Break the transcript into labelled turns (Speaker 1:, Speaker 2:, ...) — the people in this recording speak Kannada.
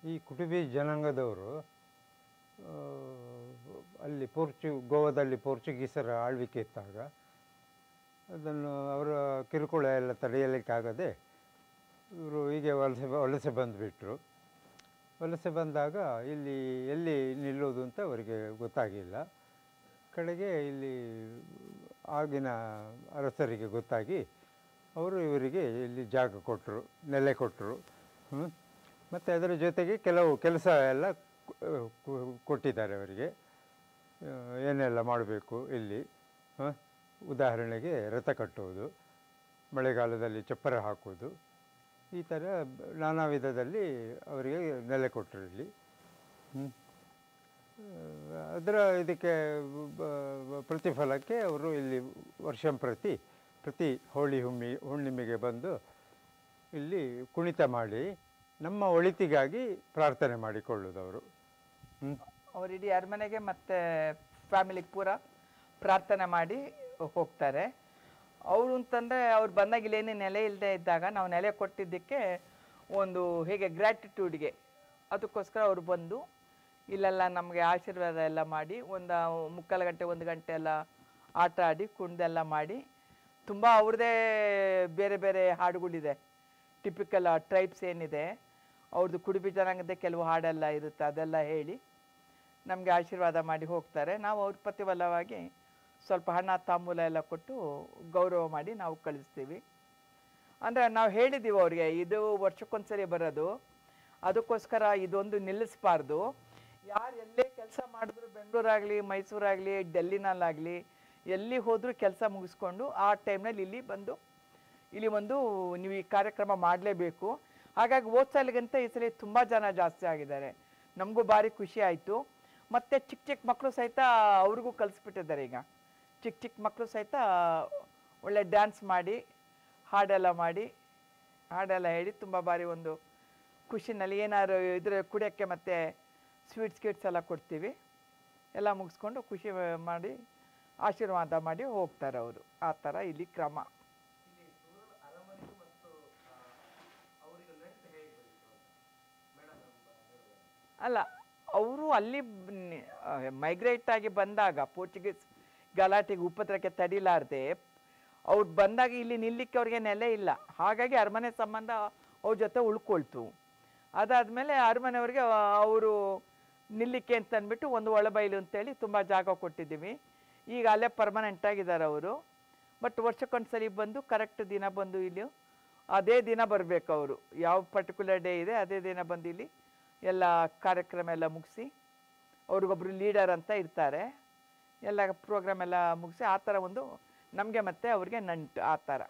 Speaker 1: ಈ ಕುಟುಂಬಿ ಜನಾಂಗದವರು ಅಲ್ಲಿ ಗೋವಾದಲ್ಲಿ ಪೋರ್ಚುಗೀಸರ ಆಳ್ವಿಕೆ ಇದ್ದಾಗ ಅದನ್ನು ಅವರ ಕಿರುಕುಳ ಎಲ್ಲ ತಡೆಯಲಿಕ್ಕಾಗದೆ ಇವರು ಹೀಗೆ ವಲಸೆ ಬಂದುಬಿಟ್ರು. ವಲಸೆ ಬಂದಾಗ ಇಲ್ಲಿ ಎಲ್ಲಿ ನಿಲ್ಲೋದು ಅಂತ ಅವರಿಗೆ ಗೊತ್ತಾಗಿಲ್ಲ. ಕಡೆಗೆ ಇಲ್ಲಿ ಆಗಿನ ಅರಸರಿಗೆ ಗೊತ್ತಾಗಿ ಅವರು ಇವರಿಗೆ ಇಲ್ಲಿ ಜಾಗ ಕೊಟ್ಟರು, ನೆಲೆ ಕೊಟ್ಟರು. ಮತ್ತು ಅದರ ಜೊತೆಗೆ ಕೆಲವು ಕೆಲಸ ಎಲ್ಲ ಕೊಟ್ಟಿದ್ದಾರೆ ಅವರಿಗೆ, ಏನೆಲ್ಲ ಮಾಡಬೇಕು ಇಲ್ಲಿ. ಉದಾಹರಣೆಗೆ ರಥ ಕಟ್ಟುವುದು, ಮಳೆಗಾಲದಲ್ಲಿ ಚಪ್ಪರ ಹಾಕುವುದು, ಈ ಥರ ನಾನಾ ವಿಧದಲ್ಲಿ ಅವರಿಗೆ ನೆಲೆ ಕೊಟ್ಟರು ಇಲ್ಲಿ. ಅದರ ಇದಕ್ಕೆ ಪ್ರತಿಫಲಕ್ಕೆ ಅವರು ಇಲ್ಲಿ ಪ್ರತಿ ಹುಣ್ಣಿಮೆಗೆ ಬಂದು ಇಲ್ಲಿ ಕುಣಿತ ಮಾಡಿ ನಮ್ಮ ಒಳಿತಿಗಾಗಿ ಪ್ರಾರ್ಥನೆ ಮಾಡಿಕೊಳ್ಳುವುದು ಅವರು.
Speaker 2: ಅವರು ಇಡೀ ಅರಮನೆಗೆ ಮತ್ತು ಫ್ಯಾಮಿಲಿಗೆ ಪೂರ ಪ್ರಾರ್ಥನೆ ಮಾಡಿ ಹೋಗ್ತಾರೆ. ಅವರು ಅಂತಂದರೆ ಅವ್ರು ಬಂದಾಗ ಇಲ್ಲೇನೇ ನೆಲೆ ಇಲ್ಲದೆ ಇದ್ದಾಗ ನಾವು ನೆಲೆ ಕೊಟ್ಟಿದ್ದಕ್ಕೆ ಒಂದು ಹೇಗೆ ಗ್ರ್ಯಾಟಿಟ್ಯೂಡ್ಗೆ ಅದಕ್ಕೋಸ್ಕರ ಅವರು ಬಂದು ಇಲ್ಲೆಲ್ಲ ನಮಗೆ ಆಶೀರ್ವಾದ ಎಲ್ಲ ಮಾಡಿ ಒಂದು 3/4 ಗಂಟೆ 1 ಗಂಟೆ ಎಲ್ಲ ಆಟ ಆಡಿ ಕುಣಿದೆಲ್ಲ ಮಾಡಿ ತುಂಬ ಅವ್ರದ್ದೇ ಬೇರೆ ಬೇರೆ ಹಾಡುಗಳಿದೆ. ಟಿಪಿಕಲ್ ಟ್ರೈಬ್ಸ್ ಏನಿದೆ ಅವ್ರದ್ದು ಕುಡುಬಿ ಜನಾಂಗದ ಕೆಲವು ಹಾಡೆಲ್ಲ ಇರುತ್ತೆ, ಅದೆಲ್ಲ ಹೇಳಿ ನಮಗೆ ಆಶೀರ್ವಾದ ಮಾಡಿ ಹೋಗ್ತಾರೆ. ನಾವು ಅವ್ರ ಪ್ರತಿಫಲವಾಗಿ ಸ್ವಲ್ಪ ಹಣ ತಾಂಬೂಲ ಎಲ್ಲ ಕೊಟ್ಟು ಗೌರವ ಮಾಡಿ ನಾವು ಕಳಿಸ್ತೀವಿ. ಅಂದರೆ ನಾವು ಹೇಳಿದ್ದೀವಿ ಅವ್ರಿಗೆ ಇದು ವರ್ಷಕ್ಕೊಂದ್ಸರಿ ಬರೋದು, ಅದಕ್ಕೋಸ್ಕರ ಇದೊಂದು ನಿಲ್ಲಿಸಬಾರ್ದು. ಯಾರು ಎಲ್ಲೇ ಕೆಲಸ ಮಾಡಿದ್ರು, ಬೆಂಗಳೂರಾಗಲಿ ಮೈಸೂರಾಗಲಿ ಡೆಲ್ಲಿನಲ್ಲಾಗಲಿ ಎಲ್ಲಿ ಹೋದರೂ ಕೆಲಸ ಮುಗಿಸ್ಕೊಂಡು ಆ ಟೈಮ್ನಲ್ಲಿ ಇಲ್ಲಿ ಒಂದು ನೀವು ಈ ಕಾರ್ಯಕ್ರಮ ಮಾಡಲೇಬೇಕು. ಹಾಗಾಗಿ ಹೋದ ಸಲಿಗಿಂತ ಈ ಸಲ ತುಂಬ ಜನ ಜಾಸ್ತಿ ಆಗಿದ್ದಾರೆ, ನಮಗೂ ಭಾರಿ ಖುಷಿ ಆಯಿತು. ಮತ್ತು ಚಿಕ್ಕ ಮಕ್ಕಳು ಸಹಿತ ಅವ್ರಿಗೂ ಕಲಿಸ್ಬಿಟ್ಟಿದ್ದಾರೆ. ಈಗ ಚಿಕ್ಕ ಮಕ್ಕಳು ಸಹಿತ ಒಳ್ಳೆ ಡ್ಯಾನ್ಸ್ ಮಾಡಿ ಹಾಡೆಲ್ಲ ಹೇಳಿ ತುಂಬ ಭಾರಿ ಒಂದು ಖುಷಿನಲ್ಲಿ ಏನಾದ್ರು ಇದ್ರೆ ಕುಡಿಯೋಕ್ಕೆ ಮತ್ತು ಸ್ವೀಟ್ಸ್ ಎಲ್ಲ ಕೊಡ್ತೀವಿ. ಎಲ್ಲ ಮುಗಿಸ್ಕೊಂಡು ಖುಷಿ ಮಾಡಿ ಆಶೀರ್ವಾದ ಮಾಡಿ ಹೋಗ್ತಾರೆ ಅವರು. ಆ ಥರ ಇಲ್ಲಿ ಕ್ರಮ. ಅಲ್ಲ, ಅವರು ಅಲ್ಲಿ ಮೈಗ್ರೇಟ್ ಆಗಿ ಬಂದಾಗ ಪೋರ್ಚುಗೀಸ್ ಗಲಾಟೆಗೆ ಉಪದ್ರಕ್ಕೆ ತಡಿಲಾರ್ದೆ ಅವ್ರು ಬಂದಾಗ ಇಲ್ಲಿ ನಿಲ್ಲಿಕ್ಕೆ ಅವ್ರಿಗೆ ನೆಲೆ ಇಲ್ಲ. ಹಾಗಾಗಿ ಅರಮನೆ ಸಂಬಂಧ ಅವ್ರ ಜೊತೆ ಉಳ್ಕೊಳ್ತು. ಅದಾದಮೇಲೆ ಅರಮನೆಯವ್ರಿಗೆ ಅವರು ನಿಲ್ಲಿಕ್ಕೆ ಅಂತ ಅಂದ್ಬಿಟ್ಟು ಒಂದು ಒಳಬೈಲು ಅಂತೇಳಿ ತುಂಬ ಜಾಗ ಕೊಟ್ಟಿದ್ದೀವಿ. ಈಗ ಅಲ್ಲೇ ಪರ್ಮನೆಂಟ್ ಆಗಿದ್ದಾರೆ ಅವರು. ಬಟ್ ವರ್ಷಕ್ಕೊಂದ್ಸರಿ ಬಂದು ಕರೆಕ್ಟ್ ದಿನ ಬಂದು ಇಲ್ಲಿ ಅದೇ ದಿನ ಬರಬೇಕು ಅವರು. ಯಾವ ಪರ್ಟಿಕ್ಯುಲರ್ ಡೇ ಇದೆ ಅದೇ ದಿನ ಬಂದು ಇಲ್ಲಿ ಎಲ್ಲ ಕಾರ್ಯಕ್ರಮ ಎಲ್ಲ ಮುಗಿಸಿ, ಅವ್ರಿಗೊಬ್ರು ಲೀಡರ್ ಅಂತ ಇರ್ತಾರೆ, ಎಲ್ಲ ಪ್ರೋಗ್ರಾಮ್ ಎಲ್ಲ ಮುಗಿಸಿ ಆ ಥರ ಒಂದು ನಮಗೆ ಮತ್ತು ಅವ್ರಿಗೆ ನಂಟು ಆ ಥರ.